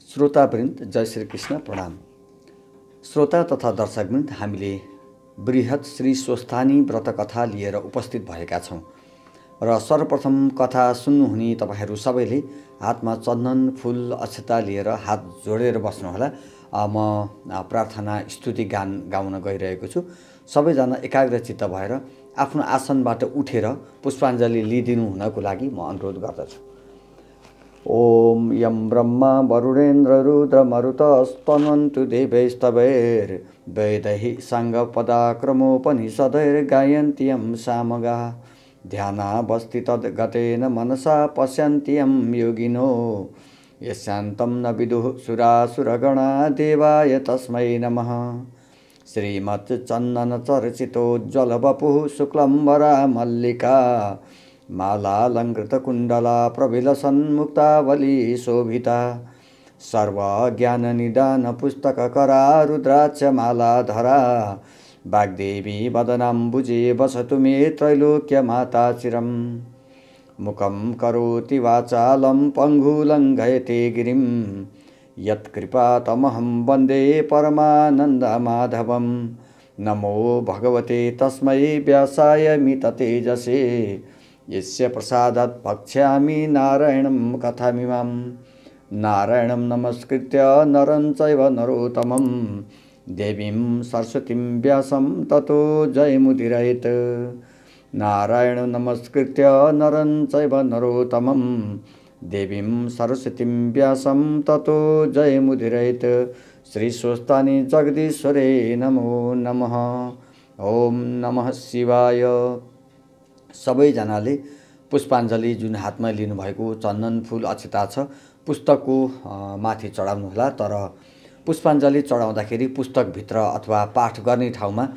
श्रोतावृन्द जय श्री कृष्ण प्रणाम। श्रोता तथा दर्शकवृन्द, हामीले बृहत श्री स्वस्थानी व्रत कथा लिएर उपस्थित भएका छौँ र सर्वप्रथम कथा सुन्नुहुने तपाईहरू सबैले हातमा चन्दन फूल अक्षता लिएर हात जोडेर बस्नुहोला। म प्रार्थना स्तुति गान गाउन गइरहेको छु। सबैजना एकाग्रचित्त भएर आफ्नो आसनबाट उठेर पुष्पाञ्जली लिदिनु हुनको लागि म अनुरोध गर्दछु। ओम यं ब्रह्मा वरुणेन्द्र रुद्र मरुतस्तन्वन्तु देवैस्तवैर्वेदैः साङ्गपदाक्रमोपनिषदैर्गायन्ति यं सामगाः ध्यानावस्थितगतेन मनसा पश्यन्ति यं योगिनो यस्यान्तं न विदुः सुरासुरगणा देवाय तस्मै नमः। श्रीमच्चन्दनचर्चितोज्ज्वलवपुः शुक्लम्बरा मल्लिका मालालङ्कृतकुण्डला प्रविलसन्मुक्तावली शोभिता सर्वज्ञाननिदानपुस्तककरा रुद्राक्षमालाधरा वाग्देवी वदनाम्बुजे वसतु मे त्रैलोक्यमाता चिरम्। मुखं करोति वाचालं पङ्गुलङ्घयते गिरिं यत्कृपातमहं वन्दे परमानन्दमाधवम्। नमो भगवते तस्मै व्यासाय मिततेजसे यस्य प्रसादात् भक्ष्यामि नारायणं कथामिमाम्। नारायणं नमस्कृत्य नरं चैव नरोत्तमं देवीं सरस्वतीं व्यासं ततो जयमुदीरयेत्। नारायणं नमस्कृत्य नरं चैव नरोत्तमं देवीं सरस्वतीं व्यासं ततो जयमुदीरयेत्। श्री स्वस्थानी जगदीश्वरे नमो नमः। ओम नमः शिवाय। सबैजनाले पुष्पाञ्जली जुन हातमा लिनुभएको चन्दन फूल अक्षता छ पुस्तकको माथि चढाउनुहोला। तर पुष्पाञ्जली चढाउँदाखेरि पुस्तकभित्र अथवा पाठ गर्ने ठाउँमा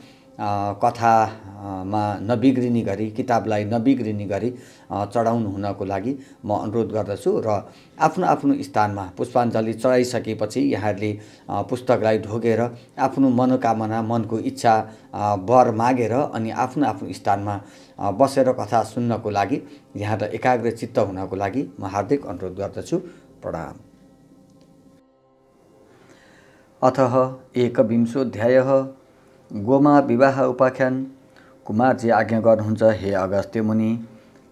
कथामा नबिग्रिने गरी, किताबलाई नबिग्रिने गरी चढाउनु हुनको लागि म अनुरोध गर्दछु। र आफ्नो आफ्नो स्थानमा पुष्पाञ्जली चढाइसकेपछि यहाँहरूले पुस्तकलाई ढोगेर आफ्नो मनोकामना, मनको इच्छा वर मागेर अनि आफ्नो आफ्नो स्थानमा बसेर कथा सुन्नको लागि, यहाँ एकाग्रचित्त हुनको लागि म हार्दिक अनुरोध गर्दछु। प्रणाम। अथः एकविंशोऽध्यायः गोमा विवाह उपाख्यान। कुमारजी आज्ञा गर्नुहुन्छ, हे अगस्त्य मुनि।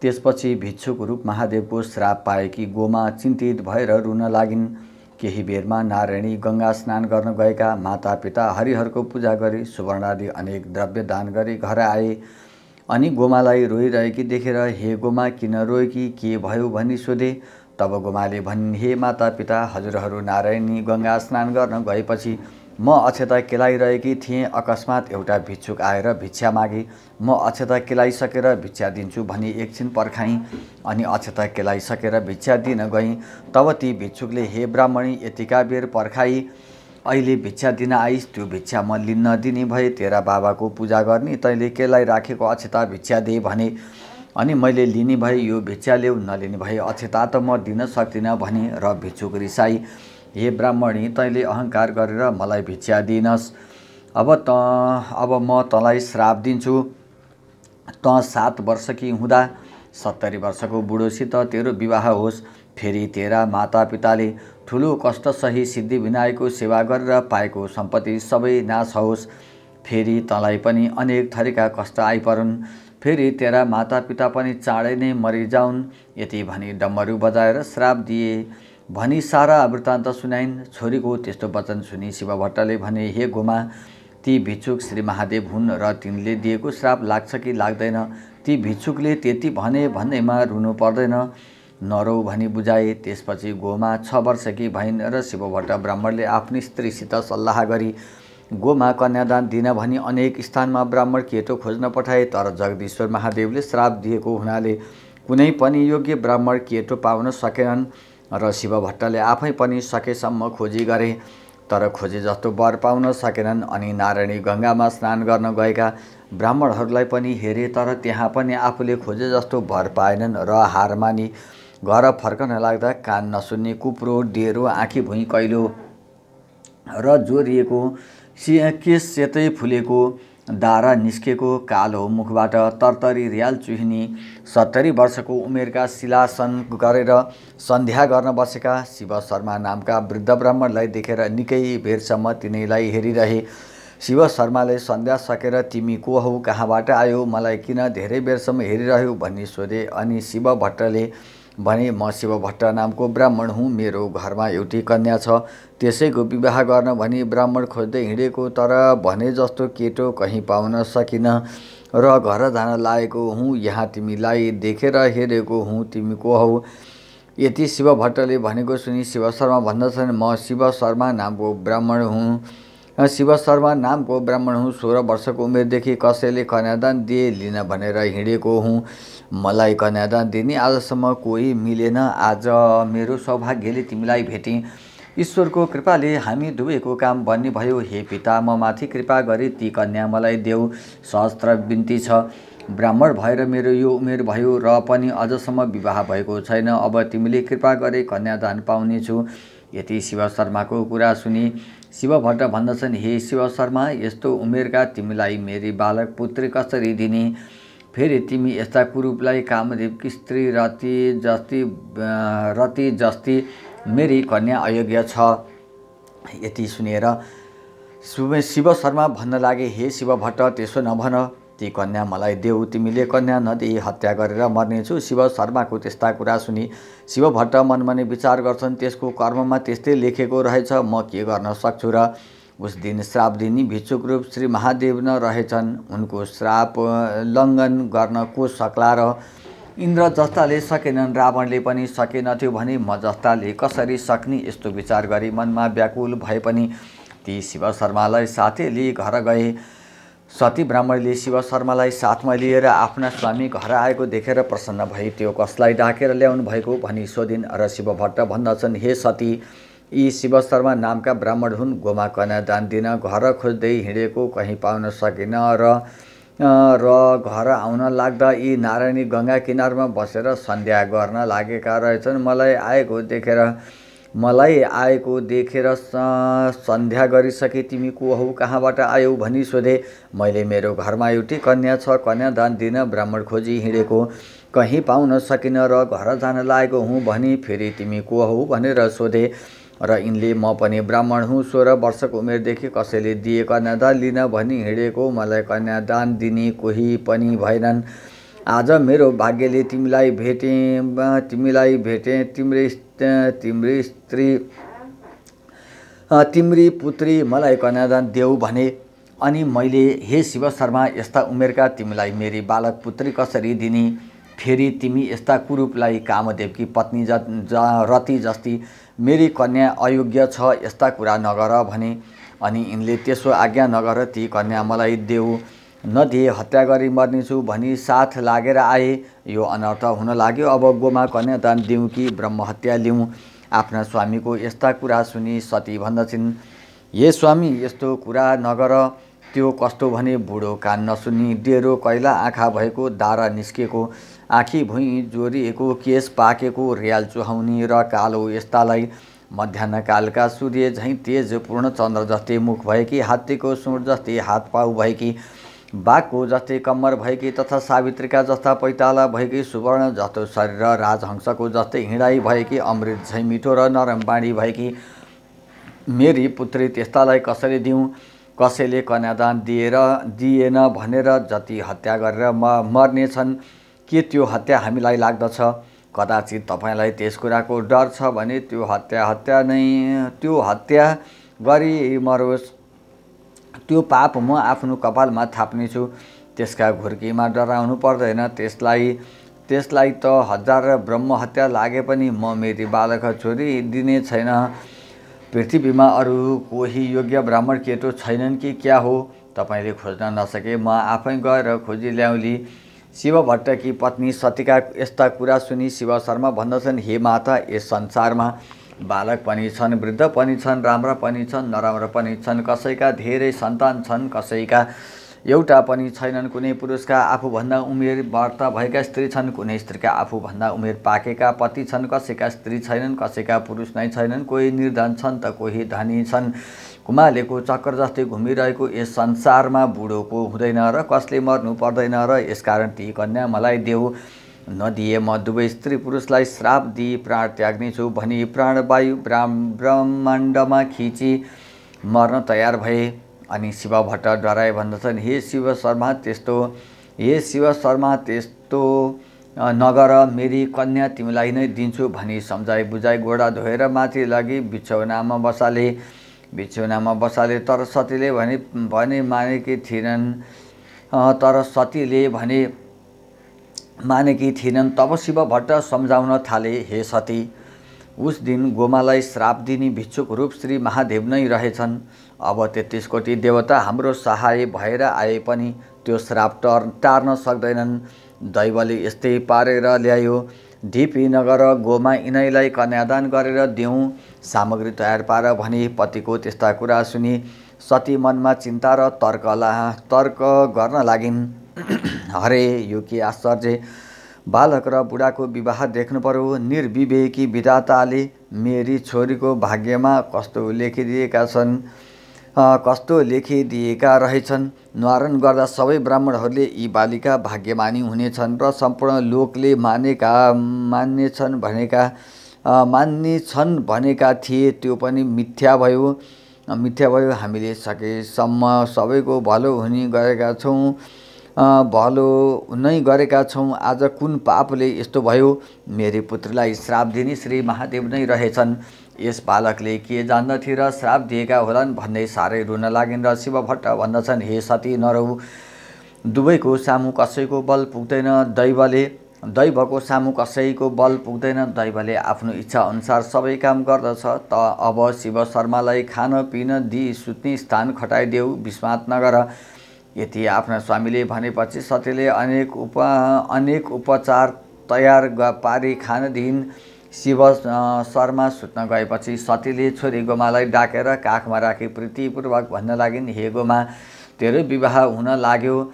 त्यसपछि भिक्षुक रूप महादेवको श्राप पाएकी गोमा चिन्तित भएर रुन लागिन्। केही बेरमा नारायणी गंगा स्नान गर्न गएका मातापिता हरिहरको पूजा गरी सुवर्णादि अनेक द्रव्य दान गरी घर आए। अनि गोमालाई रोइरहेकी देखेर, हे गोमा किन रोएकी, के भयो भनी सोधे। तब गोमाले भनिन्, हे मातापिता, हजुरहरू नारायणी गंगा स्नान गर्न गएपछि म अक्षता केलाइरहेकी थिएँ। अकस्मात एउटा भिक्षुक आएर भिक्षा मागे। म अक्षता केलाइसकेर भिक्षा दिन्छु भनी एकछिन पर्खाएँ। अनि अक्षता केलाइसकेर भिक्षा दिन गएँ। तब ती भिक्षुकले, हे ब्राह्मणी, यतिका बेर पर्खाई, अहिले भिक्षा दिन आइस्, त्यो भिक्षा म लिन्न दिने भए तेरा बाबाको पूजा गर्ने, तैँले केलाई राखेको अक्षता भिक्षा दे भने। अनि मैले लिने भए यो भिक्षा ल्याऊ, नलिने भए अक्षता त म दिन सक्दिनँ भने। र भिक्षुक रिसाई, हे ब्राह्मणी, तैँले अहङ्कार गरेर मलाई भिक्षा दिइनस्। अब म तँलाई श्राप दिन्छु। तँ 7 वर्षकी हुँदा 70 वर्षको बुढोसित तेरो विवाह होस्। फेरि तेरा मातापिताले ठुलो कष्ट सही सिद्धि विनायकको सेवा गरेर पाएको सम्पत्ति सबै नाश होस्। फेरि तँलाई पनि अनेक थरीका कष्ट आइपरुन्। फेरि तेरा मातापिता पनि चाँडै नै मरिजाउन्। यति भनी डम्बरू बजाएर श्राप दिए भनी सारा वृत्तान्त सुनाइन्। छोरीको त्यस्तो वचन सुनि शिवभट्टले भने, हे गोमा, ती भिक्षुक श्री महादेव हुन् र तिनले दिएको श्राप लाग्छ कि लाग्दैन। ती भिक्षुकले त्यति भने भन्दैमा रुनु पर्दैन, नरौ भनी बुझाए। त्यसपछि गोमा 6 वर्षकी भइन् र शिवभट्ट ब्राह्मणले आफ्नी स्त्रीसित सल्लाह गरी गोमा कन्यादान दिन भनी अनेक स्थानमा ब्राह्मण केटो खोज्न पठाए। तर जगदीश्वर महादेवले श्राप दिएको हुनाले कुनै पनि योग्य ब्राह्मण केटो पाउन सकेनन्। र शिवभट्टले आफै पनि सकेसम्म खोजी गरे, तर खोजे जस्तो वर पाउन सकेनन्। अनि नारायणी गंगामा स्नान गर्न गएका ब्राह्मणहरूलाई पनि हेरे, तर त्यहाँ पनि आफूले खोजे जस्तो वर पाएनन्। र हार मानी घर फर्कन लाग्दा कान नसुन्ने कुप्रो, डेरो, आँखी भुइँ कैलो र जोरिएको, केश सेतै फुलेको दारा निस्केको कालो मुखबाट तरतरी रियाल चुहिनी 70 वर्षको उमेरका शिलासन गरेर सन्ध्या गर्न बसेका शिव शर्मा नामका वृद्ध ब्राह्मणलाई देखेर निकै बेरसम्म तिनैलाई हेरिरहे। शिव शर्माले सन्ध्या सकेर तिमी को हौ, कहाँबाट आयो, मलाई किन धेरै बेरसम्म हेरिरह्यौ भनी सोधे। अनि शिव भट्टले भने म शिव भट्ट नामको ब्राह्मण हुँ, मेरो घरमा एउटी कन्या छ, त्यसैको विवाह गर्न भनी ब्राह्मण खोज्दै हिँडेको, तर भने जस्तो केटो कहीँ पाउन सकिन र घर जान लागेको हुँ। यहाँ तिमीलाई देखेर हेरेको हुँ, तिमी को हौ। यति शिव भट्टले भनेको सुनि शिव शर्मा भन्दछन् म शिव शर्मा नामको ब्राह्मण हुँ। 16 वर्षको उमेरदेखि कसैले कन्यादान दिए लिन भनेर हिँडेको हुँ। मलाई कन्यादान दिने आजसम्म कोही मिलेन। आज मेरो सौभाग्यले तिमीलाई भेटेँ। ईश्वरको कृपाले हामी दुवैको काम बन्ने भयो। हे पिता, म माथि कृपा गरी ती कन्या मलाई देऊ, सहस्त्र बिन्ती छ। ब्राह्मण भएर मेरो यो उमेर भयो र पनि अझसम्म विवाह भएको छैन। अब तिमीले कृपा गरे कन्यादान पाउनेछु। यति शिव शर्माको कुरा सुनि शिव भट्ट भन्दछन् हे शिव शर्मा, यस्तो उमेरका तिमीलाई मेरी बालक पुत्री कसरी दिने। फेरि तिमी यस्ता कुरूपलाई कामदेवकी स्त्री रति जस्ती मेरी कन्या अयोग्य छ। यति सुनेर शिव शर्मा भन्न लागे हे शिव भट्ट, त्यसो नभन, ती कन्या मलाई देऊ, तिमीले कन्या नदिई हत्या गरेर मर्नेछु। शिव शर्माको त्यस्ता कुरा सुनि शिव भट्ट मनमनै विचार गर्छन्, त्यसको कर्ममा त्यस्तै लेखेको रहेछ, म के गर्न सक्छु र। उस दिन श्राप दिनी भिक्षुक रूप श्री महादेव न रहेछन्। उनको श्राप लङ्घन गर्न को सक्ला र। इन्द्र जस्ताले सकेनन्, रावणले पनि सकेनथ्यो भने म जस्ताले कसरी सक्ने। यस्तो विचार गरी मनमा व्याकुल भए पनि ती शिव शर्मालाई साथै लिई घर गए। सती ब्राह्मणले शिव शर्मालाई साथमा लिएर आफ्ना स्वामी घर आएको देखेर प्रसन्न भई त्यो कसलाई डाकेर ल्याउनु भएको भनी सोधिन् र शिव भट्ट भन्दछन् हे सती, यी शिव शर्मा नामका ब्राह्मण हुन्। गोमा कन्यादान दिन घर खोज्दै हिँडेको कहीँ पाउन सकिन र घर आउन लाग्दा यी नारायणी गङ्गा किनारमा बसेर सन्ध्या गर्न लागेका रहेछन्। मलाई आएको देखेर सन्ध्या गरिसके तिमी को हौ, कहाँबाट आयौ भनी सोधे। मैले मेरो घरमा एउटी कन्या छ, कन्यादान दिन ब्राह्मण खोजी हिँडेको, कहीँ पाउन सकिन र घर जान लागेको हुँ भनी फेरि तिमी को हौ भनेर सोधे। र यिनले म पनि ब्राह्मण हुँ, 16 वर्षको उमेरदेखि कसैले दिए कन्यादान लिन भनी हिँडेको, मलाई कन्यादान दिने कोही पनि भएनन्। आज मेरो भाग्यले तिमीलाई भेटेँ। तिम्री पुत्री मलाई कन्यादान देऊ भने। अनि मैले हे शिव शर्मा, यस्ता उमेरका तिमीलाई मेरी बालक पुत्री कसरी दिने। फेरि तिमी यस्ता कुरूपलाई कामदेवकी पत्नी रति जस्ती मेरी कन्या अयोग्य छ, यस्ता कुरा नगर भने। अनि यिनले त्यसो आज्ञा नगर, ती कन्या मलाई देऊ, नदिए हत्या गरी मर्नेछु भनी साथ लागेर आए। यो अनर्थ हुन लाग्यो। अब गोमा कन्यादान दिउँ कि ब्रह्महत्या लिउँ। आफ्ना स्वामीको यस्ता कुरा सुनि सती भन्दछिन् हे स्वामी, यस्तो कुरा नगर। त्यो कस्तो भने बुढो कान नसुन्नी, डेरो कैला आँखा भएको, दारा निस्केको, आँखी भुइँ जोरिएको, केस पाकेको, रियाल चुहाउने र कालो यस्तालाई मध्याह्नकालका सूर्य झैँ तेज पूर्ण चन्द्र जस्तै मुख भएकी, हात्तीको सुँड जस्तै हात पाउ भएकी, बाघको जस्तै कम्मर भएकी तथा सावित्रीका जस्ता पैताला भएकी, सुवर्ण जस्तो शरीर र राजहंसको जस्तै हिँडाइ भएकी, अमृत झैँ मिठो र नरम बाणी भएकी मेरी पुत्री त्यस्तालाई कसरी दिउँ। कसैले कन्यादान दिएन भनेर जति हत्या गरेर मर्नेछन्, के त्यो हत्या हामीलाई लाग्दछ। कदाचित तपाईँलाई त्यस कुराको डर छ भने त्यो हत्या गरी मरोस्। त्यो पाप म आफ्नो कपालमा थाप्नेछु। त्यसका घुर्कीमा डराउनु पर्दैन। त्यसलाई त 1000 ब्रह्महत्या लागे पनि म मेरी बालक छोरी दिने छैन। पृथ्वीमा अरू कोही योग्य ब्राह्मण केटो छैनन् कि क्या हो। तपाईँले खोज्न नसके म आफै गएर खोजी ल्याउली। शिव भट्टकी पत्नी सतीका यस्ता कुरा सुनि शिव शर्मा भन्दछन् हे माता, यस संसारमा बालक पनि छन्, वृद्ध पनि छन्, राम्रा पनि छन्, नराम्रा पनि छन्। कसैका धेरै सन्तान छन्, कसैका एउटा पनि छैनन्। कुनै पुरुषका आफूभन्दा उमेर व्रत भएका स्त्री छन्, कुनै स्त्रीका आफूभन्दा उमेर पाकेका पति छन्। कसैका स्त्री छैनन्, कसैका पुरुष नै छैनन्। कोही निर्धन छन् त कोही धनी छन्, कुमालेको चक्कर जस्तै घुमिरहेको यस संसारमा बुढोको हुँदैन र कसले मर्नु पर्दैन र यसकारण ती कन्या मलाई देऊ, नदिए म दुवै स्त्री पुरुषलाई श्राप दिई प्राण त्याग्नेछु भनी प्राणवायु ब्रह्माण्डमा खिची मर्न तयार भए। अनि शिव भट्ट डराए भन्दछन्, हे शिव शर्मा त्यस्तो नगर, मेरी कन्या तिमीलाई नै दिन्छु भनी सम्झाइ बुझाइ गोडा धोएर माथि लगी बिछौनामा बसाले। तर सतीले भने मानेकी थिएनन्। तब शिव भट्ट सम्झाउन थाले, हे सती, उस दिन गोमालाई श्राप दिने भिक्षुक रूप श्री महादेव नै रहेछन्। अब 33 कोटी देवता हाम्रो सहाय भएर आए पनि त्यो श्राप टार्न सक्दैनन्। दैवले यस्तै पारेर ल्यायो। ढिपी नगर, गोमा यिनैलाई कन्यादान गरेर देऊ, सामग्री तयार पार भने। पतिको त्यस्ता कुरा सुनि सती मनमा चिन्ता र तर्क गर्न लागिन्। हरे, यो के आश्चर्य! बालक र बुढाको विवाह देख्नु पर्यो। निर्विवेकी विधाताले मेरी छोरीको भाग्यमा कस्तो लेखिदिएका रहेछन्। न्वारन गर्दा सबै ब्राह्मणहरूले यी बालिका भाग्यमानी हुनेछन् र सम्पूर्ण लोकले मान्नेछन् भनेका थिए, त्यो पनि मिथ्या भयो। हामीले सकेसम्म सबैको भलो नै गरेका छौँ। आज कुन पापले यस्तो भयो? मेरी पुत्रीलाई श्राप दिने श्री महादेव नै रहेछन्। यस बालकले के जान्दथे र श्राप दिएका होलान् भन्दै साह्रै रुन लागिन्। र शिव भट्ट भन्दछन्, हे सती, नरौ, दुवैको सामु कसैको बल पुग्दैन। दैवको सामु कसैको बल पुग्दैन। दैवले आफ्नो इच्छा अनुसार सबै काम गर्दछ। त अब शिव शर्मालाई खान पिन दिई सुत्ने स्थान खटाइदेऊ, विस्मात नगर। यति आफ्ना स्वामीले भनेपछि सतीले अनेक उपचार तयार पारी खान दिइन्। शिव शर्मा सुत्न गएपछि सतीले छोरी गोमालाई डाकेर काखमा राखी प्रीतिपूर्वक भन्न लागिन्, हे गोमा, तेरो विवाह हुन लाग्यो।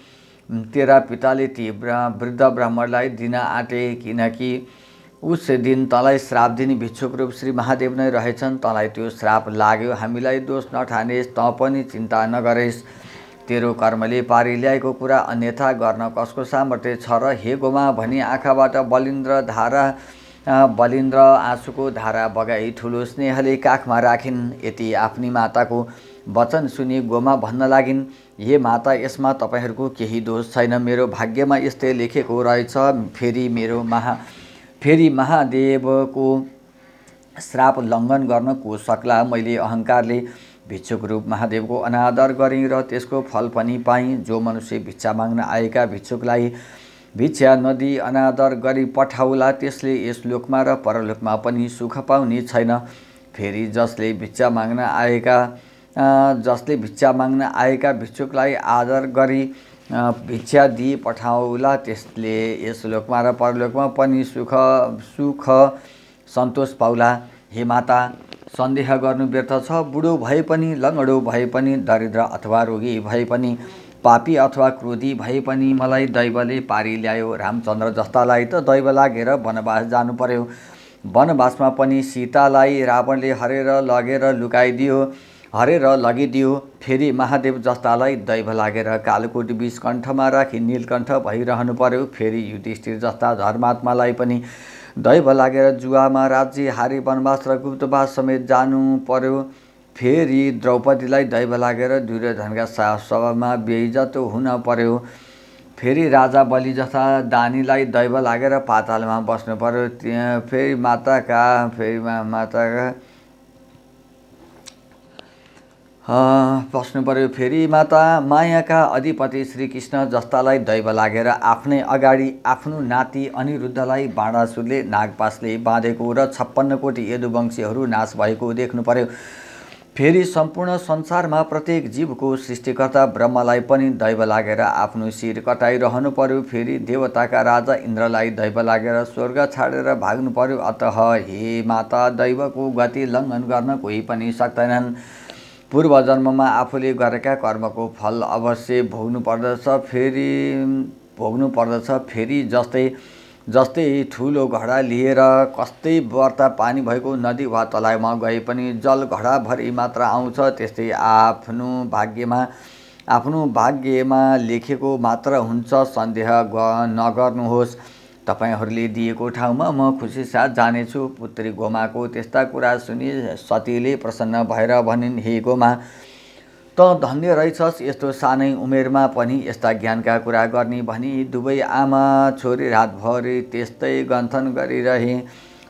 तेरा पिताले ती वृद्ध ब्राह्मणलाई दिन आँटे, किनकि उस दिन तँलाई श्राप दिने भिक्षुक रूप श्री महादेव नै रहेछन्। तँलाई त्यो श्राप लाग्यो, हामीलाई दोष नठानेस्, तँ पनि चिन्ता नगरेस्। तेरो कर्मले पारी ल्याएको कुरा अन्यथा गर्न कसको सामर्थ्य छ र? हे गोमा भनी आँखाबाट बलिन्द्र आँसुको धारा बगाई ठुलो स्नेहले काखमा राखिन्। यति आफ्नी माताको वचन सुनि गोमा भन्न लागिन्, हे माता, यसमा तपाईहरूको केही दोष छैन। मेरो भाग्यमा यस्तै लेखेको रहेछ। फेरि महादेवको श्राप लङ्घन गर्न को सक्ला? मैले अहङ्कारले भिक्षुक रूप महादेवको अनादर गरेँ र त्यसको फल पनि पाएँ। जो मनुष्य भिक्षा माग्न आएका भिक्षुकलाई भिक्षा नदिई अनादर गरी पठाउला, त्यसले यस लोकमा र परलोकमा पनि सुख पाउने छैन। फेरि जसले भिक्षा माग्न आएका भिक्षुकलाई आदर गरी भिक्षा दिई पठाउला, त्यसले यस लोकमा र परलोकमा पनि सुख सन्तोष पाउला। हे माता, सन्देह गर्नु व्यर्थ छ। बुढो भए पनि, लङ्गडो भए पनि, दरिद्र अथवा रोगी भए पनि, पापी अथवा क्रोधी भए पनि मलाई दैवले पारी ल्यायो। रामचन्द्र जस्तालाई त दैव लागेर वनवास जानु पर्यो। वनवासमा पनि सीतालाई रावणले हरेर लगिदियो। फेरि महादेव जस्तालाई दैव लागेर कालकोटी बीच कण्ठमा राखी नीलकण्ठ भइरहनु पर्यो। फेरि युधिष्ठिर जस्ता धर्मात्मालाई पनि दैव लागेर जुवामा राज्य हारी वनवास र गुप्तवास समेत जानु पर्यो। फेरि द्रौपदीलाई दैव लागेर दुर्योधनका सभामा बेइज्जत हुन पर्यो। फेरि राजा बलि जस्ता दानीलाई दैव लागेर पातालमा बस्नु पर्यो। फेरि माता मायाका अधिपति श्रीकृष्ण जस्तालाई दैव लागेर आफ्नै अगाडि आफ्नो नाति अनिरुद्धलाई बाणासुरले नागपासले बाँधेको र 56 कोटी यदुवंशीहरू नाश भएको देख्नु पर्यो। फेरि सम्पूर्ण संसारमा प्रत्येक जीवको सृष्टिकर्ता ब्रह्मलाई पनि दैव लागेर आफ्नो शिर कटाइरहनु पर्यो। फेरि देवताका राजा इन्द्रलाई दैव लागेर स्वर्ग छाडेर भाग्नु पर्यो। अतः हे माता, दैवको गति लङ्घन गर्न कोही पनि सक्दैनन्। पूर्व जन्ममा आफूले गरेका कर्मको फल अवश्य भोग्नु पर्दछ। फेरि जस्तै जस्तै ठुलो घडा लिएर कस्तै बर्ता पानी भएको नदी वा तलाइमा गए पनि जल घडाभरि मात्र आउँछ। त्यस्तै आफ्नो भाग्यमा लेखेको मात्र हुन्छ। सन्देह नगर्नुहोस्, तपाईहरूले दिएको ठाउँमा म खुसी साथ जानेछु। पुत्री गोमाको त्यस्ता कुरा सुनि सतीले प्रसन्न भएर भनिन्, हे गोमा, त धन्य रहेछस्, यस्तो सानै उमेरमा पनि यस्ता ज्ञानका कुरा गर्ने। भनी दुवै आमा छोरी रातभरि त्यस्तै गन्थन गरिरहे।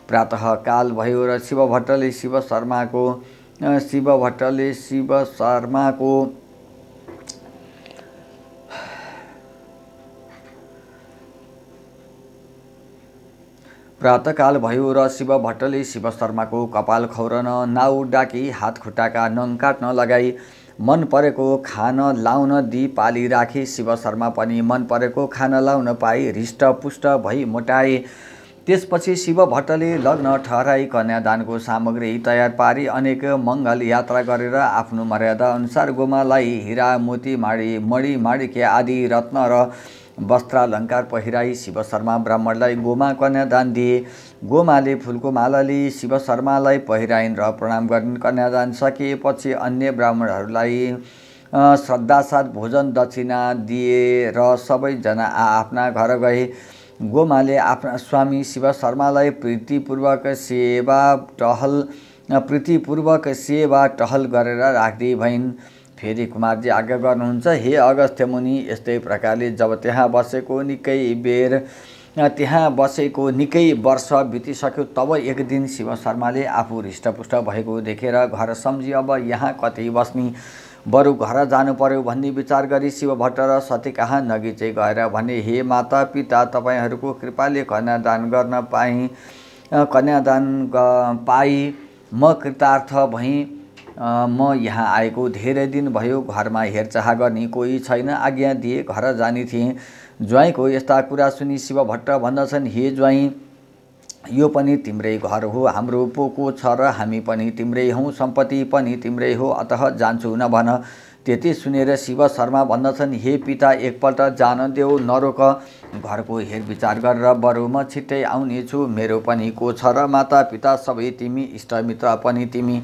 प्रातःकाल भयो र शिव भट्टले शिव शर्माको कपाल खौरन, नाउ डाकी, हात खुट्टाका नङ काट्न लगाई, मन परेको खान लाउन दी पाली राखी। शिव शर्मा पनि मन परेको खान लाउन पाई हृष्टपुष्ट भई मोटाए। त्यसपछि शिव भट्टले लग्न ठहराई कन्यादानको सामग्री तयार पारी अनेक मङ्गल यात्रा गरेर आफ्नो मर्यादा अनुसार गोमालाई हिरा मोती मणि माणिक्य आदि रत्न र वस्त्रालङ्कार पहिराई शिव शर्मा ब्राह्मणलाई गोमा कन्यादान दिए। गोमाले फुलको मालाले शिव शर्मालाई पहिराइन् र प्रणाम गरिन्। कन्यादान सकिएपछि अन्य ब्राह्मणहरूलाई श्रद्धासाथ भोजन दक्षिणा दिए र सबैजना आफ्ना घर गए। गोमाले आफ्ना स्वामी शिव शर्मालाई प्रीतिपूर्वक सेवा टहल गरेर राख्दै भइन्। फेरि कुमारजी आज्ञा गर्नुहुन्छ, हे अगस्त्य मुनि, यस्तै प्रकारले जब त्यहाँ बसेको निकै वर्ष बितिसक्यो, तब एक दिन शिव शर्माले आफू हृष्टपुष्ट भएको देखेर घर सम्झी अब यहाँ कति बस्ने, बरु घर जानु पर्यो भन्ने विचार गरी शिव भट्ट र सती कहाँ नगिचै गएर भने, हे माता पिता, तपाईँहरूको कृपाले कन्यादान पाई म कृतार्थ भएँ। म यहाँ आएको धेरै दिन भयो, घरमा हेरचाह गर्ने कोही छैन, आज्ञा दिए घर जाने थिएँ। ज्वाइँको यस्ता कुरा सुनि शिव भट्ट भन्दछन्, हे ज्वाइँ, यो पनि तिम्रै घर हो, हाम्रो पोको छ र हामी पनि तिम्रै हौँ, सम्पत्ति पनि तिम्रै हो, अतः जान्छु नभन। त्यति सुनेर शिव शर्मा भन्दछन्, हे पिता, एकपल्ट जान देऊ, नरोक, घरको हेरविचार गरेर बरु म छिट्टै आउनेछु। मेरो पनि को छ र माता पिता सबै तिमी, इष्टमित्र पनि तिमी,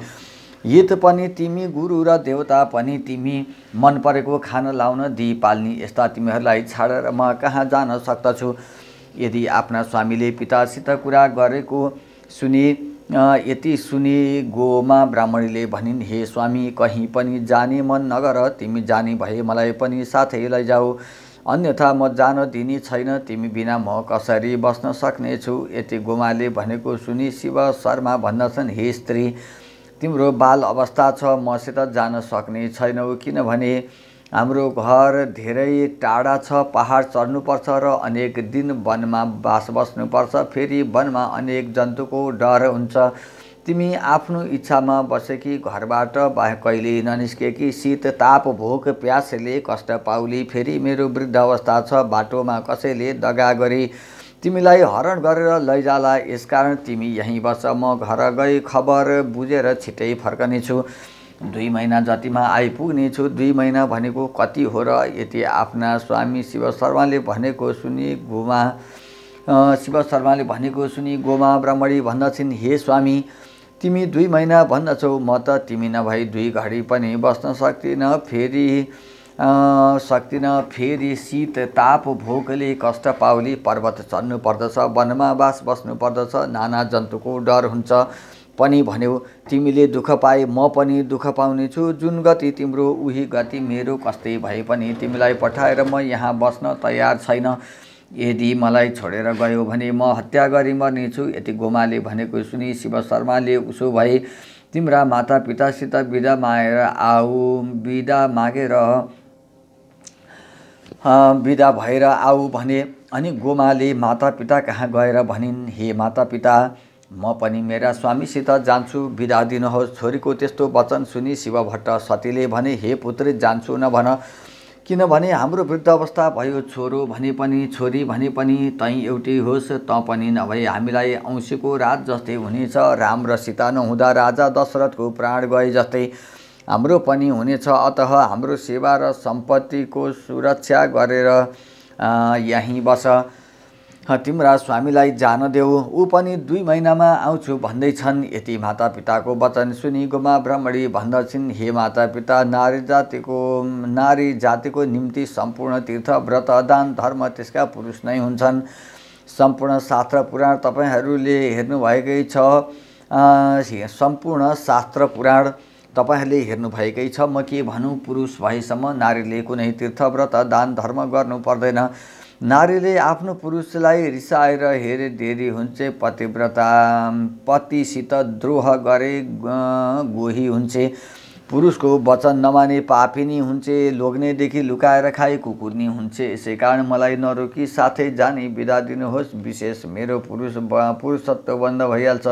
हित पनि तिमी, गुरु र देवता पनि तिमी, मन परेको खान लाउन दिई पाल्ने यस्ता तिमीहरूलाई छाडेर म कहाँ जान सक्दछु। यदि आफ्ना स्वामीले पितासित कुरा गरेको यति सुनि गोमा ब्राह्मणीले भनिन्, हे स्वामी, कहीँ पनि जाने मन नगर, तिमी जाने भए मलाई पनि साथै लैजाऊ, अन्यथा म जान दिने छैन, तिमी बिना म कसरी बस्न सक्नेछु। यति गोमाले भनेको सुनि शिव शर्मा भन्दछन्, हे स्त्री, तिम्रो बाल अवस्था छ, मसित जान सक्ने छैनौ, किनभने हाम्रो घर धेरै टाढा छ, पहाड चढ्नुपर्छ र अनेक दिन वनमा बास बस्नुपर्छ। फेरि वनमा अनेक जन्तुको डर हुन्छ। तिमी आफ्नो इच्छामा बसेकी, घरबाट कहिले ननिस्केकी, शीत ताप भोक प्यासले कष्ट पाउली। फेरि मेरो वृद्ध अवस्था छ, बाटोमा कसैले दगा गरी तिमीलाई हरण गरेर लैजाला, यसकारण तिमी यहीँ बस, म घर गई खबर बुझेर छिट्टै फर्कनेछु। 2 महिना जतिमा आइपुग्नेछु। 2 महिना भनेको कति हो र? यति आफ्ना स्वामी शिव शर्माले भनेको सुनि गोमा ब्राह्मणी भन्दछिन्, हे स्वामी, तिमी 2 महिना भन्दछौ, म त तिमी नभई 2 घडी पनि बस्न सक्दिन। फेरि शीत ताप भोकले कष्ट पाउली, पर्वत चढ्नु पर्दछ, वनमा बास बस्नु पर्दछ, नाना जन्तुको डर हुन्छ पनि भन्यौ। तिमीले दुःख पाए म पनि दुःख पाउनेछु, जुन गति तिम्रो उही गति मेरो, कस्तै भए पनि तिमीलाई पठाएर म यहाँ बस्न तयार छैन। यदि मलाई छोडेर गयो भने म हत्या गरी मर्नेछु। यति गोमाले भनेको सुनि शिव शर्माले, उसो भए तिम्रा माता पितासित बिदा भएर आऊ भने। अनि गोमाले माता पिता कहाँ गएर भनिन्, हे माता पिता, म पनि मेरा स्वामीसित जान्छु, बिदा दिनुहोस्। छोरीको त्यस्तो वचन सुनि शिव भट्ट सतीले भने, हे पुत्री, जान्छु नभन, किनभने हाम्रो वृद्ध अवस्था भयो। छोरो भने पनि छोरी भने पनि तै एउटै होस्, त पनि नभए हामीलाई औँसीको रात जस्तै हुनेछ। राम र सीता नहुँदा राजा दशरथको प्राण गए जस्तै हाम्रो पनि हुनेछ। अतः हाम्रो सेवा र सम्पत्तिको सुरक्षा गरेर यहीँ बस। तिम्रा स्वामीलाई जान देऊ, ऊ पनि 2 महिनामा आउँछु भन्दैछन्। यति मातापिताको वचन सुनि गोमा ब्राह्मणी भन्दछिन्, हे मातापिता, नारी जातिको निम्ति सम्पूर्ण तीर्थ व्रत दान धर्म त्यसका पुरुष नै हुन्छन्। सम्पूर्ण शास्त्र पुराण तपाईहरूले हेर्नुभएकै छ। सम्पूर्ण शास्त्र पुराण तपाईहरूले हेर्नुभएकै छ। म के भनौँ, पुरुष भएसम्म नारीले कुनै तीर्थ व्रत दान धर्म गर्नु पर्दैन। नारीले आफ्नो पुरुषलाई रिसाएर हेरे देरी हुन्छ, पतिव्रता पतिसित द्रोह गरे गोही हुन्छ, पुरुषको वचन नमाने पापिनी हुन्छ, लोग्नेदेखि लुकाएर खाए कुकुर्नी हुन्छ। यसै कारण मलाई नरोकी साथै जाने बिदा दिनुहोस्। विशेष मेरो पुरुषत्व बन्द भइहाल्छ।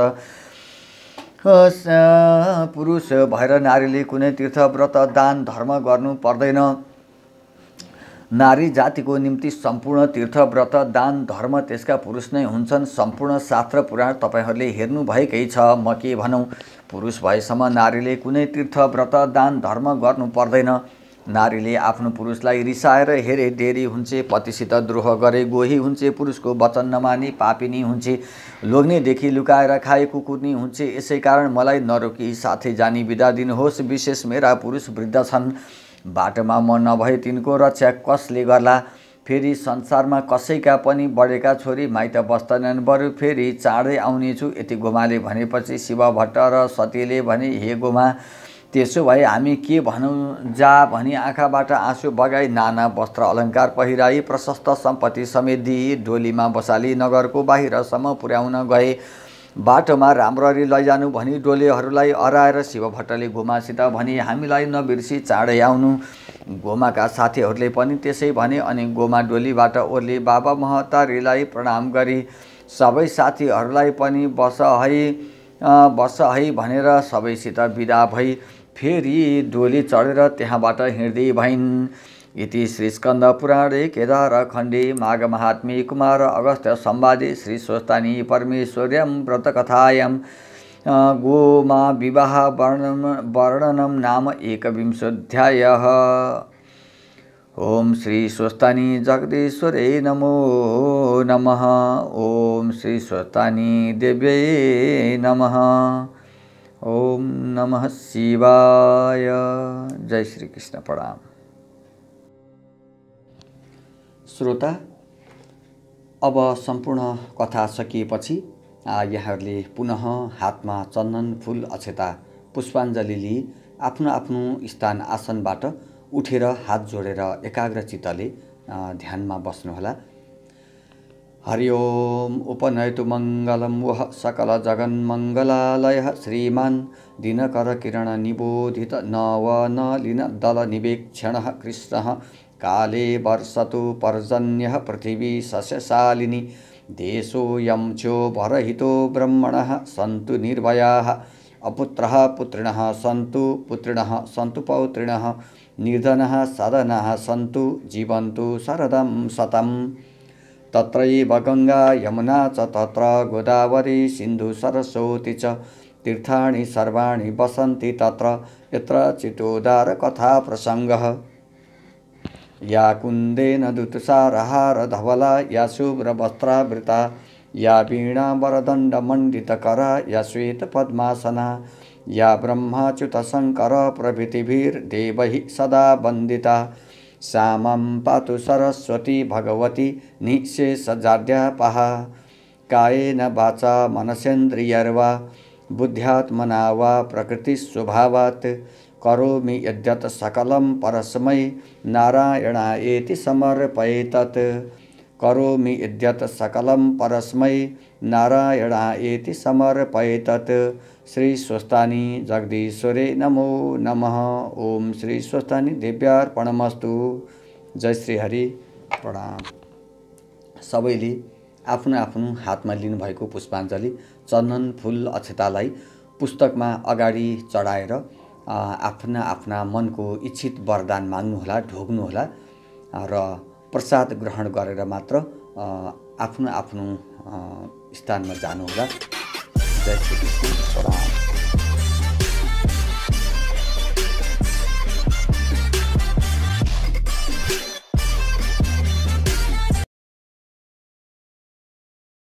पुरुष भएर नारीले कुनै तीर्थ व्रत दान धर्म गर्नु पर्दैन। नारी जातिको निम्ति सम्पूर्ण तीर्थ व्रत दान धर्म त्यसका पुरुष नै हुन्छन्। सम्पूर्ण शास्त्र पुराण तपाईहरूले हेर्नुभएकै छ। म के भनौँ, पुरुष भएसम्म नारीले कुनै तीर्थ व्रत दान धर्म गर्नु पर्दैन। नारीले आफ्नो पुरुषलाई रिसाएर हेरे देरी हुन्छ, पतिसित द्रोह गरे गोही हुन्छ, पुरुषको वचन नमानी पापिनी हुन्छ, लोग्नेदेखि लुकाएर खाए कुकुर्नी हुन्छ। यसै कारण मलाई नरोकी साथै जानी बिदा दिनुहोस्। विशेष मेरा पुरुष वृद्ध छन्, बाटोमा म नभए तिनको रक्षा कसले गर्ला। फेरि संसारमा कसैका पनि बढेका छोरी माइत बस्दैनन्, बरु फेरि चाँडै आउनेछु। यति गोमाले भनेपछि शिव भट्ट र सतीले भने, हे गोमा, त्यसो भए हामी के भनौँ, जा भनी आँखाबाट आँसु बगाई नाना वस्त्र अलङ्कार पहिराई प्रशस्त सम्पत्ति समेत दिई डोलीमा बसाली नगरको बाहिरसम्म पुर्याउन गए। बाटोमा राम्ररी लैजानु भनी डोलेहरूलाई हराएर शिव भट्टले गोमासित भने, हामीलाई नबिर्सी चाँडै आउनु। गोमाका साथीहरूले पनि त्यसै भने, अनि गोमा डोलीबाट ओर्ली बाबा महतारीलाई प्रणाम गरी सबै साथीहरूलाई पनि बस है भनेर सबैसित बिदा भई फेरि डोली चढेर त्यहाँबाट हिँड्दै भइन्। इति श्री स्कन्द पुराणे केदार खण्डे माघ महात्म्ये कुमार अगस्त्य संवादे श्री स्वस्तानी परमेश्वर्यां व्रतकथायां गोमा विवाह वर्णनम नाम 21 ओम श्री स्वस्तानी जगदीश्वरे नमो नमः। ओम श्री स्वस्तानी देव्यै नमः। ओम नमः शिवाय। जय श्री कृष्ण। प्रणाम। श्रोता, अब सम्पूर्ण कथा सकिएपछि यहाँहरूले पुनः हातमा चन्दन फूल अक्षता पुष्पाञ्जली लिई आफ्नो आफ्नो स्थान आसनबाट उठेर हात जोडेर एकाग्रचित्तले ध्यानमा बस्नुहोला। हरि ओम। उपनयतु मङ्गलं वः सकल जगन्मङ्गलालयः श्रीमान् दिनकर किरण निबोधित नवनलिन दल निवेक्षणः कृष्णः काले वर्षतु पर्जन्यः पृथिवी सस्यशालिनी देशोऽयं चोभरहितो ब्रह्मणः सन्तु निर्भयाः अपुत्रः पुत्रिणः सन्तु पुत्रिणः सन्तु पौत्रिणः निर्धनः सदनः सन्तु जीवन्तु शरदं शतम्। तत्रैव गंगा यमुना च तत्र गोदावरी सिन्धु सरस्वती च तीर्थानि सर्वाणि वसन्ति तत्र यत्र चितोदार कथा प्रसंगः। या कुन्देन दुतुषारहार धवला या शुभ्रवस्त्रावृता या वीणा वरदण्डमण्डितकरा या श्वेतपद्मासना या ब्रह्माच्युत शङ्कर प्रभृतिभिर्देवैः सदा वन्दिता सा मां पातु सरस्वती भगवती निःशेषजाड्यापः। कायेन वाचा मनसेन्द्रियर्वा बुद्ध्यात्मना वा प्रकृतिस्वभावात् करोमि यद्यत् सकलं परस्मै नारायणायेति समर्पयेतत्। करोमि यद्यत् सकलं परस्मै नारायणायेति समर्पयेतत्। श्री स्वस्तानी जगदीश्वरे नमो नमः। ओम श्री स्वस्तानी देव्यार्पणमस्तु। जय श्री हरि। प्रणाम। सबैले आफ्नो आफ्नो हातमा लिनुभएको पुष्पाञ्जली चन्दन फूल अक्षतालाई पुस्तकमा अगाडि चढाएर आफ्ना आफ्ना मनको इच्छित वरदान माग्नुहोला, ढोग्नुहोला र प्रसाद ग्रहण गरेर मात्र आफ्नो आफ्नो स्थानमा जानुहोला। जय श्री